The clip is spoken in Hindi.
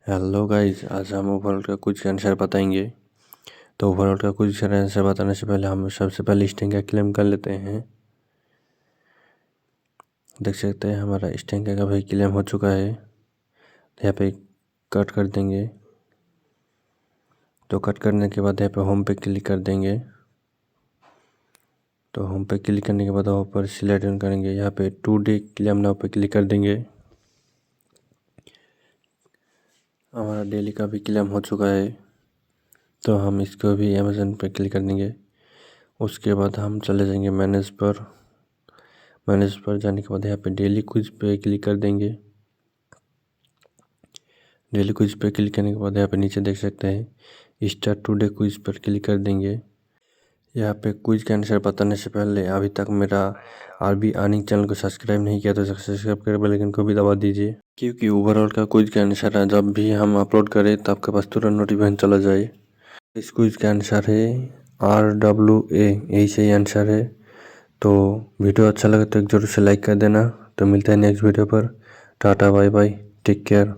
हेलो गाइस, आज हम ओवरऑल का कुछ आंसर बताएंगे। तो ओवरऑल का कुछ आंसर बताने से पहले हम सबसे पहले स्ट्रिंग का क्लेम कर लेते हैं। देख सकते हैं हमारा स्ट्रिंग का भी क्लेम हो चुका है। यहाँ पे कट कर देंगे। तो कट करने के बाद यहाँ पे होम पे क्लिक कर देंगे। तो होम पे क्लिक करने के बाद वहाँ पर सिलेक्ट करेंगे। यहाँ पे 2 डे क्लेम नाउ पे क्लिक कर देंगे। हमारा डेली का भी क्लेम हो चुका है। तो हम इसको भी अमेज़न पे क्लिक कर देंगे। उसके बाद हम चले जाएंगे मैनेज पर जाने के बाद यहाँ पे डेली क्विज पे क्लिक कर देंगे। डेली क्विज पे क्लिक करने के बाद यहाँ पे नीचे देख सकते हैं स्टार्ट टुडे क्विज पर क्लिक कर देंगे। यहाँ पे क्विज का आंसर बताने से पहले अभी तक मेरा आरबी अर्निंग चैनल को सब्सक्राइब नहीं किया तो सब्सक्राइब कर बेल आइकन को भी दबा दीजिए, क्योंकि ओवरऑल का क्विज का आंसर है जब भी हम अपलोड करें तो आपके पास तुरंत नोटिफिकेशन चला जाए। इस क्विज का आंसर है RWA, यही सही आंसर है। तो वीडियो अच्छा लगे तो एक जरूर से लाइक कर देना। तो मिलता है नेक्स्ट वीडियो पर। Tata bye bye, take care.